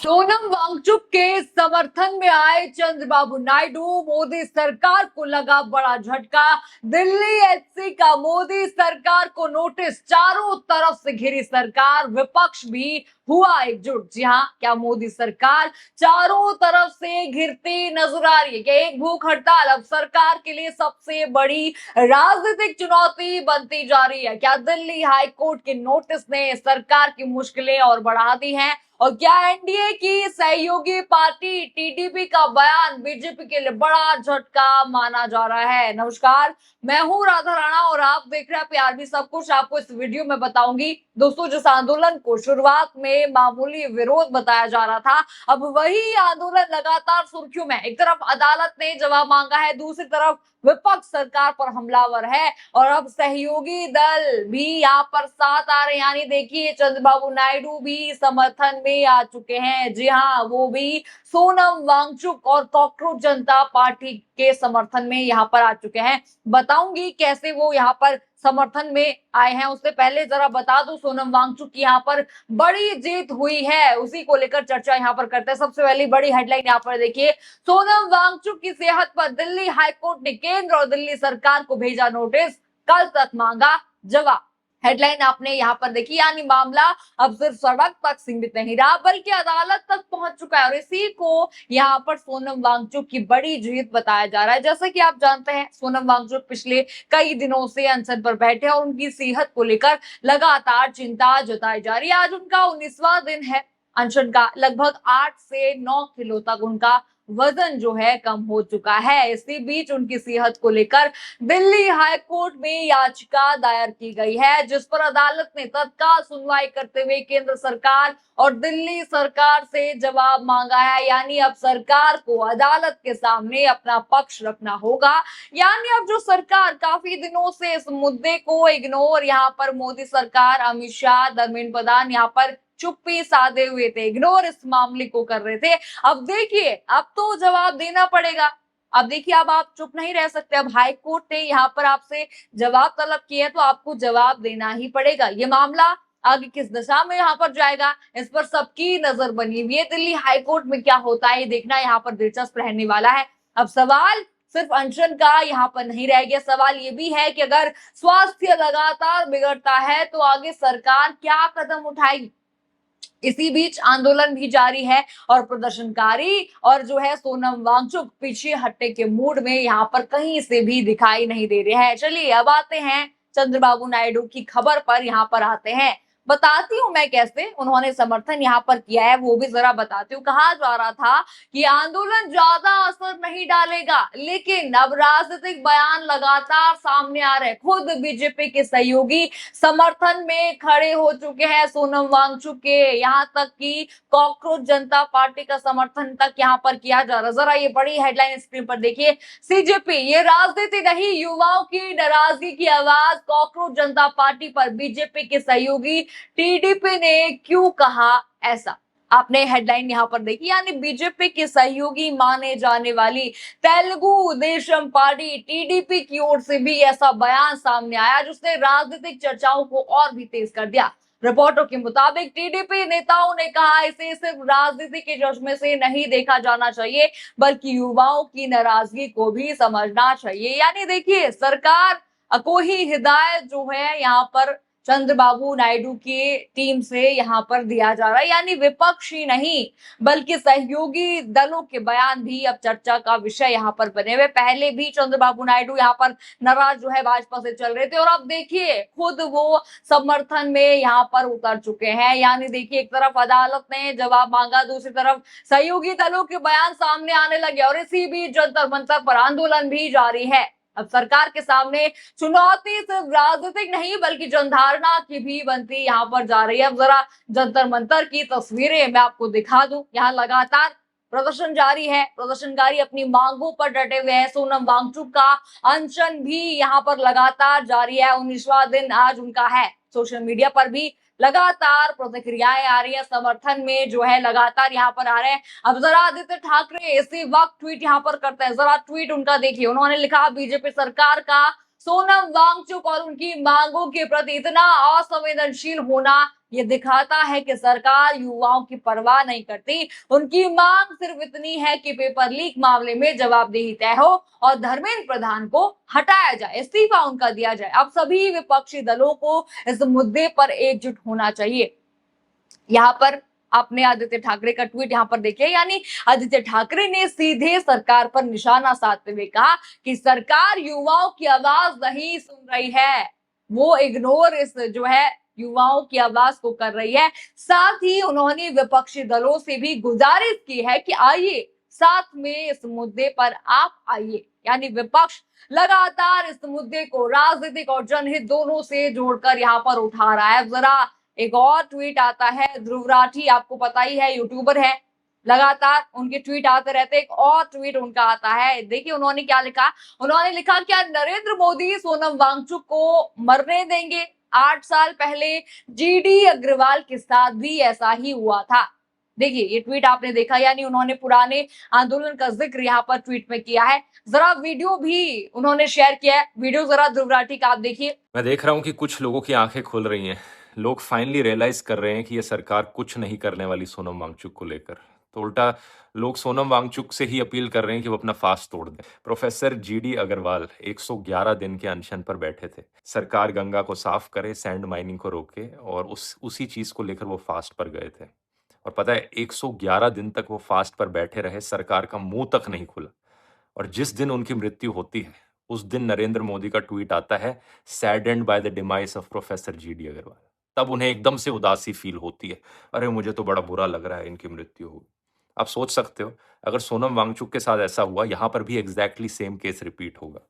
सोनम वांगचुक के समर्थन में आए चंद्रबाबू नायडू। मोदी सरकार को लगा बड़ा झटका। दिल्ली एचसी का मोदी सरकार को नोटिस। चारों तरफ से घिरी सरकार, विपक्ष भी हुआ एकजुट। जी हाँ, क्या मोदी सरकार चारों तरफ से घिरती नजर आ रही है? क्या एक भूख हड़ताल अब सरकार के लिए सबसे बड़ी राजनीतिक चुनौती बनती जा रही है? क्या दिल्ली हाईकोर्ट के नोटिस ने सरकार की मुश्किलें और बढ़ा दी हैं? और क्या एनडीए की सहयोगी पार्टी टीडीपी का बयान बीजेपी के लिए बड़ा झटका माना जा रहा है? नमस्कार, मैं हूं राधा राणा और आप देख रहे हैं प्यार सब कुछ। आपको इस वीडियो में बताऊंगी दोस्तों, जिस आंदोलन को शुरुआत में मामूली विरोध बताया जा रहा था, अब वही आंदोलन लगातार सुर्खियों में। एक तरफ अदालत ने जवाब मांगा है, दूसरी तरफ विपक्ष सरकार पर हमलावर है और अब सहयोगी दल भी यहाँ पर साथ आ रहे हैं। यानी देखिए, चंद्रबाबू नायडू भी समर्थन में आ चुके हैं। जी हाँ, वो भी सोनम वांगचुक और कॉकरोच जनता पार्टी के समर्थन में यहाँ पर आ चुके हैं। बताऊंगी कैसे वो यहाँ पर समर्थन में आए हैं। उससे पहले जरा बता दूं, सोनम वांगचुक की यहाँ पर बड़ी जीत हुई है, उसी को लेकर चर्चा यहाँ पर करते हैं। सबसे पहली बड़ी हेडलाइन यहाँ पर देखिए, सोनम वांगचुक की सेहत पर दिल्ली हाईकोर्ट ने केंद्र और दिल्ली सरकार को भेजा नोटिस, कल तक मांगा जवाब। हेडलाइन आपने यहाँ पर देखी, यानी मामला अब सिर्फ सड़क तक सीमित नहीं रहा बल्कि अदालत तक पहुंच चुका है और इसी को यहाँ पर सोनम वांगचुक की बड़ी जीत बताया जा रहा है। जैसा कि आप जानते हैं, सोनम वांगचुक पिछले कई दिनों से अनशन पर बैठे और उनकी सेहत को लेकर लगातार चिंता जताई जा रही है। आज उनका 19वां दिन है अनशन का। लगभग 8 से 9 किलो तक उनका वजन जो है कम हो चुका है। इसी बीच उनकी सेहत को लेकर दिल्ली हाईकोर्ट में याचिका दायर की गई है, जिस पर अदालत ने तत्काल सुनवाई करते हुए केंद्र सरकार और दिल्ली सरकार से जवाब मांगा है। यानी अब सरकार को अदालत के सामने अपना पक्ष रखना होगा। यानी अब जो सरकार काफी दिनों से इस मुद्दे को इग्नोर, यहाँ पर मोदी सरकार, अमित शाह, धर्मेंद्र प्रधान यहाँ पर चुप्पी साधे हुए थे, इग्नोर इस मामले को कर रहे थे। अब देखिए, अब तो जवाब देना पड़ेगा। अब देखिए, अब आप चुप नहीं रह सकते। अब हाई कोर्ट ने यहाँ पर आपसे जवाब तलब किया है तो आपको जवाब देना ही पड़ेगा। ये मामला आगे किस दिशा में यहाँ पर जाएगा, इस पर सबकी नजर बनी हुई है। दिल्ली हाई कोर्ट में क्या होता है, ये देखना यहाँ पर दिलचस्प रहने वाला है। अब सवाल सिर्फ अनशन का यहाँ पर नहीं रह गया, सवाल ये भी है कि अगर स्वास्थ्य लगातार बिगड़ता है तो आगे सरकार क्या कदम उठाएगी। इसी बीच आंदोलन भी जारी है और प्रदर्शनकारी और जो है सोनम वांगचुक पीछे हटने के मूड में यहाँ पर कहीं से भी दिखाई नहीं दे रहे हैं। चलिए अब आते हैं चंद्रबाबू नायडू की खबर पर। यहाँ पर आते हैं, बताती हूं मैं कैसे उन्होंने समर्थन यहाँ पर किया है, वो भी जरा बताती हूँ। कहा जा रहा था कि आंदोलन ज्यादा असर नहीं डालेगा, लेकिन अब राजनीतिक बयान लगातार सामने आ रहे हैं। खुद बीजेपी के सहयोगी समर्थन में खड़े हो चुके हैं सोनम वांगचुक के, यहाँ तक कि कॉकरोच जनता पार्टी का समर्थन तक यहाँ पर किया जा रहा है। जरा ये बड़ी हेडलाइन स्क्रीन पर देखिए, सीजेपी ये राजनीति नहीं, युवाओं की नाराजगी की आवाज, कॉकरोच जनता पार्टी पर बीजेपी के सहयोगी टीडीपी ने क्यों कहा ऐसा। आपने हेडलाइन यहाँ पर देखी, यानी बीजेपी के सहयोगी माने जाने वाली तेलुगु देशम पार्टी टीडीपी की ओर से भी ऐसा बयान सामने आया जिसने राजनीतिक चर्चाओं को और भी तेज कर दिया। रिपोर्टों के मुताबिक टीडीपी नेताओं ने कहा, इसे सिर्फ राजनीति के चश्मे से नहीं देखा जाना चाहिए बल्कि युवाओं की नाराजगी को भी समझना चाहिए। यानी देखिए, सरकार को ही हिदायत जो है यहाँ पर चंद्रबाबू नायडू की टीम से यहाँ पर दिया जा रहा है। यानी विपक्ष ही नहीं बल्कि सहयोगी दलों के बयान भी अब चर्चा का विषय यहाँ पर बने हुए। पहले भी चंद्रबाबू नायडू यहाँ पर नाराज जो है भाजपा से चल रहे थे और अब देखिए खुद वो समर्थन में यहाँ पर उतर चुके हैं। यानी देखिए, एक तरफ अदालत ने जवाब मांगा, दूसरी तरफ सहयोगी दलों के बयान सामने आने लगे और इसी बीच जंतर मंतर पर आंदोलन भी जारी है। अब सरकार के सामने चुनौती सिर्फ राजनीतिक नहीं बल्कि जनधारणा की भी बनती यहाँ पर जा रही है। अब जरा जंतर मंतर की तस्वीरें मैं आपको दिखा दूं। यहाँ लगातार प्रदर्शन जारी है, प्रदर्शनकारी अपनी मांगों पर डटे हुए हैं। सोनम वांगचुक का अनशन भी यहाँ पर लगातार जारी है, 19वां दिन आज उनका है। सोशल मीडिया पर भी लगातार प्रतिक्रियाएं आ रही है, समर्थन में जो है लगातार यहाँ पर आ रहे हैं। अब जरा आदित्य ठाकरे इसी वक्त ट्वीट यहाँ पर करते हैं, जरा ट्वीट उनका देखिए। उन्होंने लिखा, बीजेपी सरकार का सोनम वांगचुक और उनकी मांगों के प्रति इतना असंवेदनशील होना ये दिखाता है कि सरकार युवाओं की परवाह नहीं करती। उनकी मांग सिर्फ इतनी है कि पेपर लीक मामले में जवाबदेही तय हो और धर्मेंद्र प्रधान को हटाया जाए, इस्तीफा उनका दिया जाए। अब सभी विपक्षी दलों को इस मुद्दे पर एकजुट होना चाहिए। यहाँ पर आपने आदित्य ठाकरे का ट्वीट यहाँ पर देखिए, यानी आदित्य ठाकरे ने सीधे सरकार पर निशाना साधते हुए कहा कि सरकार युवाओं की आवाज नहीं सुन रही है, वो इग्नोर इस जो है युवाओं की आवाज को कर रही है। साथ ही उन्होंने विपक्षी दलों से भी गुजारिश की है कि आइए साथ में इस मुद्दे पर आप आइए, यानी विपक्ष लगातार इस मुद्दे को राजनीतिक और जनहित दोनों से जोड़कर यहाँ पर उठा रहा है। जरा एक और ट्वीट आता है, ध्रुव राठी आपको पता ही है, यूट्यूबर है, लगातार उनके ट्वीट आते रहते। एक और ट्वीट उनका आता है, देखिए उन्होंने क्या लिखा। उन्होंने लिखा, क्या नरेंद्र मोदी सोनम वांगचुक को मरने देंगे? 8 साल पहले जीडी अग्रवाल के साथ भी ऐसा ही हुआ था। देखिए ये ट्वीट आपने देखा, यानी उन्होंने पुराने आंदोलन का जिक्र यहाँ पर ट्वीट में किया है। जरा वीडियो भी उन्होंने शेयर किया है, वीडियो जरा ध्रुव राठी का आप देखिए। मैं देख रहा हूं कि कुछ लोगों की आंखें खुल रही हैं। लोग फाइनली रियलाइज कर रहे हैं कि ये सरकार कुछ नहीं करने वाली सोनम वांगचुक को लेकर। तो उल्टा लोग सोनम वांगचुक से ही अपील कर रहे हैं कि वो अपना फास्ट तोड़ दें। प्रोफेसर जीडी अग्रवाल 111 दिन के अनशन पर बैठे थे। सरकार गंगा को साफ करे, सैंड माइनिंग को रोके, और उसी चीज को लेकर वो फास्ट पर गए थे। और पता है 111 दिन तक वो फास्ट पर बैठे रहे, सरकार का मुंह तक नहीं खुला। और जिस दिन उनकी मृत्यु होती है उस दिन नरेंद्र मोदी का ट्वीट आता है, saddened by the demise of professor GD Agarwal. तब उन्हें एकदम से उदासी फील होती है, अरे मुझे तो बड़ा बुरा लग रहा है इनकी मृत्यु होगी। आप सोच सकते हो अगर सोनम वांगचुक के साथ ऐसा हुआ, यहां पर भी एग्जैक्टली सेम केस रिपीट होगा।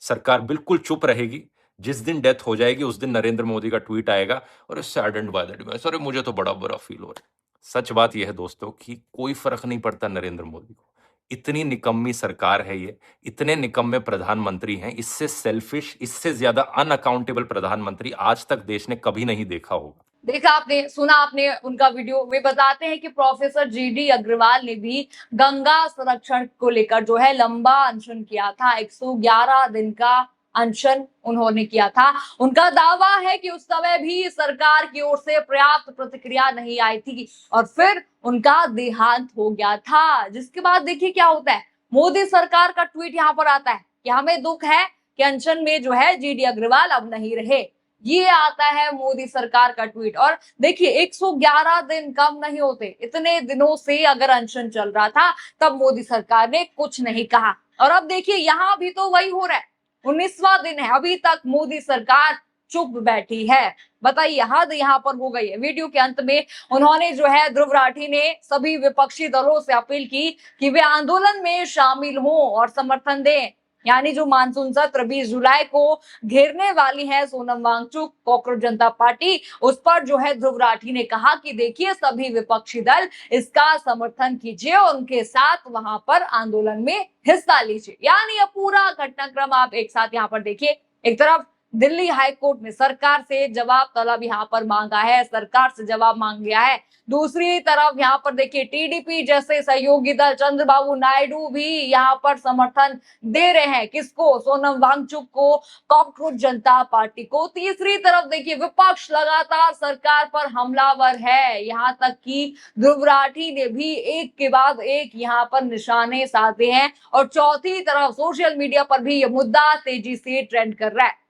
सरकार बिल्कुल चुप रहेगी, जिस दिन डेथ हो जाएगी उस दिन नरेंद्र मोदी का ट्वीट आएगा, अरे सैडेंड बाय द डिमाइस, अरे मुझे तो बड़ा बुरा फील हो रहा है। सच बात यह है दोस्तों कि कोई फर्क नहीं पड़ता नरेंद्र मोदी को। इतनी निकम्मी सरकार है ये, इतने निकम्मे प्रधानमंत्री हैं, इससे सेल्फिश, इससे ज्यादा अनअकाउंटेबल प्रधानमंत्री आज तक देश ने कभी नहीं देखा होगा। देखा आपने, सुना आपने उनका वीडियो। वे बताते हैं कि प्रोफेसर जीडी अग्रवाल ने भी गंगा संरक्षण को लेकर जो है लंबा अनशन किया था। 111 दिन का अनशन उन्होंने किया था। उनका दावा है कि उस समय भी सरकार की ओर से पर्याप्त प्रतिक्रिया नहीं आई थी और फिर उनका देहांत हो गया था। जिसके बाद देखिए क्या होता है, मोदी सरकार का ट्वीट यहाँ पर आता है कि हमें दुख है कि अनशन में जो है जीडी अग्रवाल अब नहीं रहे। ये आता है मोदी सरकार का ट्वीट। और देखिए 111 दिन कम नहीं होते, इतने दिनों से अगर अनशन चल रहा था तब मोदी सरकार ने कुछ नहीं कहा। और अब देखिए यहाँ भी तो वही हो रहा है, 19वां दिन है, अभी तक मोदी सरकार चुप बैठी है। बताइए हद यहाँ पर हो गई है। वीडियो के अंत में उन्होंने जो है, ध्रुव राठी ने सभी विपक्षी दलों से अपील की कि वे आंदोलन में शामिल हों और समर्थन दें। यानी जो मानसून सत्र 20 जुलाई को घेरने वाली है सोनम वांगचुक, कॉकरोच जनता पार्टी, उस पर जो है ध्रुव राठी ने कहा कि देखिए सभी विपक्षी दल इसका समर्थन कीजिए और उनके साथ वहां पर आंदोलन में हिस्सा लीजिए। यानी अब पूरा घटनाक्रम आप एक साथ यहाँ पर देखिए। एक तरफ दिल्ली हाईकोर्ट ने सरकार से जवाब तलब यहाँ पर मांगा है, सरकार से जवाब मांग लिया है। दूसरी तरफ यहाँ पर देखिए टीडीपी जैसे सहयोगी दल, चंद्रबाबू नायडू भी यहाँ पर समर्थन दे रहे हैं। किसको? सोनम वांगचुक को, कॉकरोच जनता पार्टी को। तीसरी तरफ देखिए विपक्ष लगातार सरकार पर हमलावर है, यहाँ तक कि ध्रुव राठी ने भी एक के बाद एक यहाँ पर निशाने साधे हैं। और चौथी तरफ सोशल मीडिया पर भी ये मुद्दा तेजी से ट्रेंड कर रहा है।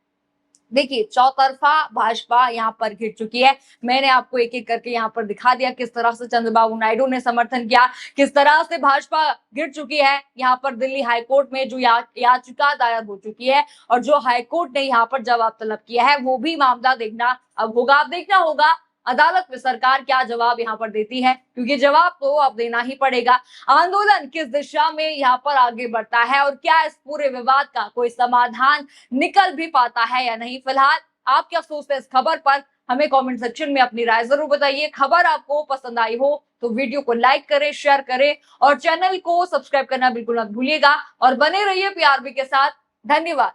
देखिए चौतरफा भाजपा यहाँ पर घिर चुकी है। मैंने आपको एक एक करके यहाँ पर दिखा दिया किस तरह से चंद्रबाबू नायडू ने समर्थन किया, किस तरह से भाजपा घिर चुकी है। यहाँ पर दिल्ली हाईकोर्ट में जो याचिका दायर हो चुकी है और जो हाईकोर्ट ने यहाँ पर जवाब तलब किया है, वो भी मामला देखना अब होगा। अब देखना होगा अदालत में सरकार क्या जवाब यहाँ पर देती है, क्योंकि जवाब तो अब देना ही पड़ेगा। आंदोलन किस दिशा में यहाँ पर आगे बढ़ता है और क्या इस पूरे विवाद का कोई समाधान निकल भी पाता है या नहीं। फिलहाल आप क्या सोचते हैं इस खबर पर, हमें कमेंट सेक्शन में अपनी राय जरूर बताइए। खबर आपको पसंद आई हो तो वीडियो को लाइक करें, शेयर करें और चैनल को सब्सक्राइब करना बिल्कुल मत भूलिएगा। और बने रहिए पीआरबी के साथ। धन्यवाद।